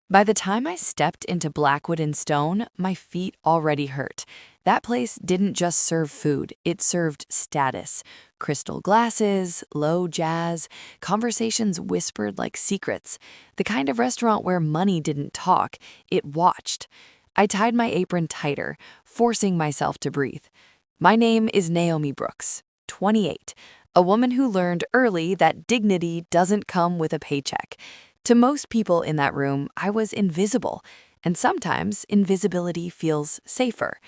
By the time I stepped into Blackwood and Stone, my feet already hurt. That place didn't just serve food, it served status. Crystal glasses, low jazz, conversations whispered like secrets. The kind of restaurant where money didn't talk, it watched. I tied my apron tighter, forcing myself to breathe. My name is Naomi Brooks, 28, a woman who learned early that dignity doesn't come with a paycheck. To most people in that room, I was invisible, and sometimes invisibility feels safer.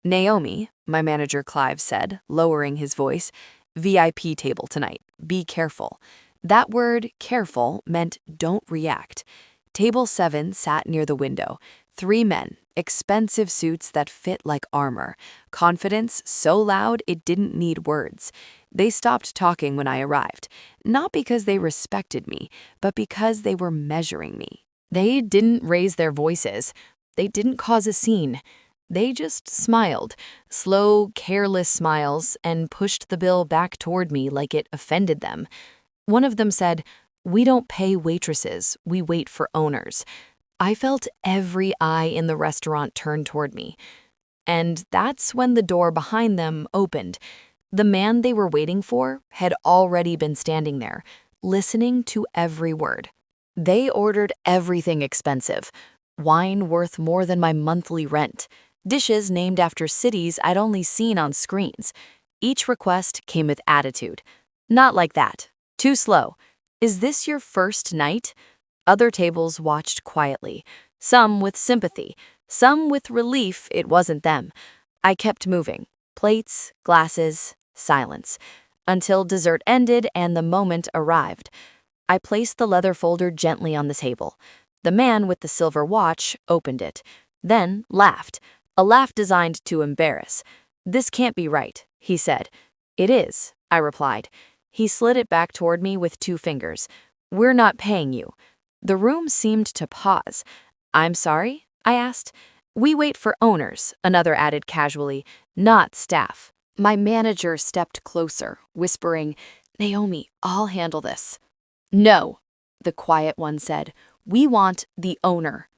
Naomi, my manager Clive said, lowering his voice, VIP table tonight, be careful. That word, careful, meant don't react. Table 7 sat near the window. 3 men, expensive suits that fit like armor, confidence so loud it didn't need words. They stopped talking when I arrived, not because they respected me, but because they were measuring me. They didn't raise their voices. They didn't cause a scene. They just smiled, slow, careless smiles, and pushed the bill back toward me like it offended them. One of them said, "We don't pay waitresses, we wait for owners." I felt every eye in the restaurant turn toward me. And that's when the door behind them opened. The man they were waiting for had already been standing there, listening to every word. They ordered everything expensive, wine worth more than my monthly rent, dishes named after cities I'd only seen on screens. Each request came with attitude. Not like that. Too slow. Is this your first night? Other tables watched quietly, some with sympathy, some with relief it wasn't them. I kept moving. Plates, glasses, silence, until dessert ended and the moment arrived. I placed the leather folder gently on the table. The man with the silver watch opened it, then laughed, a laugh designed to embarrass. "This can't be right," he said. "It is," I replied. He slid it back toward me with 2 fingers. "We're not paying you." The room seemed to pause. "I'm sorry?" I asked. "We wait for owners," another added casually, "not staff." My manager stepped closer, whispering, "Naomi, I'll handle this." "No," the quiet one said. "We want the owner."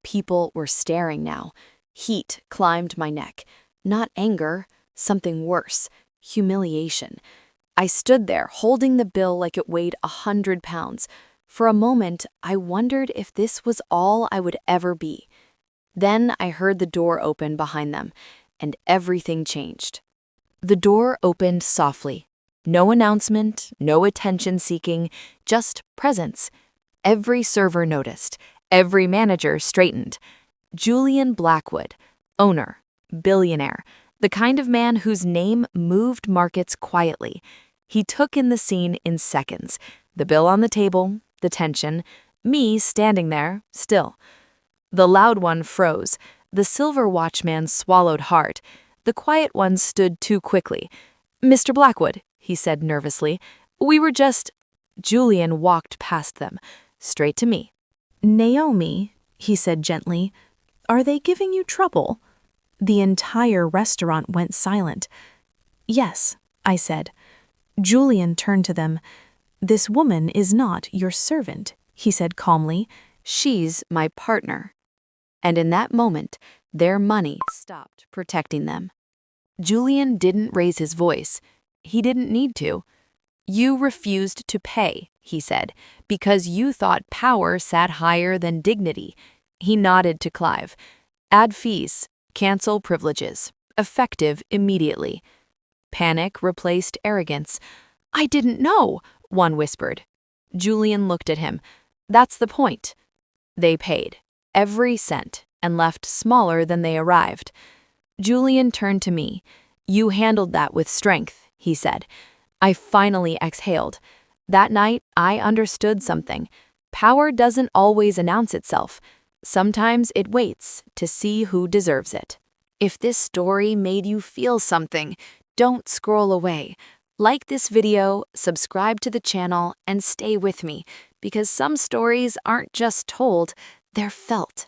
People were staring now. Heat climbed my neck. Not anger, something worse, humiliation. I stood there, holding the bill like it weighed 100 pounds. For a moment, I wondered if this was all I would ever be. Then I heard the door open behind them, and everything changed. The door opened softly. No announcement, no attention-seeking, just presence. Every server noticed. Every manager straightened. Julian Blackwood, owner, billionaire, the kind of man whose name moved markets quietly. He took in the scene in seconds. The bill on the table, the tension, me standing there, still. The loud one froze. The silver watchman swallowed hard. The quiet one stood too quickly. "Mr. Blackwood," he said nervously, "we were just—" Julian walked past them, straight to me. "Naomi," he said gently, "are they giving you trouble?" The entire restaurant went silent. "Yes," I said. Julian turned to them. "This woman is not your servant," he said calmly. "She's my partner." And in that moment, their money stopped protecting them. Julian didn't raise his voice. He didn't need to. "You refused to pay," he said, "because you thought power sat higher than dignity." He nodded to Clive. "Add fees, cancel privileges, effective immediately." Panic replaced arrogance. "I didn't know," one whispered. Julian looked at him. "That's the point." They paid, every cent, and left smaller than they arrived. Julian turned to me. "You handled that with strength," he said. I finally exhaled. That night, I understood something. Power doesn't always announce itself. Sometimes it waits to see who deserves it. If this story made you feel something, don't scroll away. Like this video, subscribe to the channel, and stay with me, because some stories aren't just told, they're felt.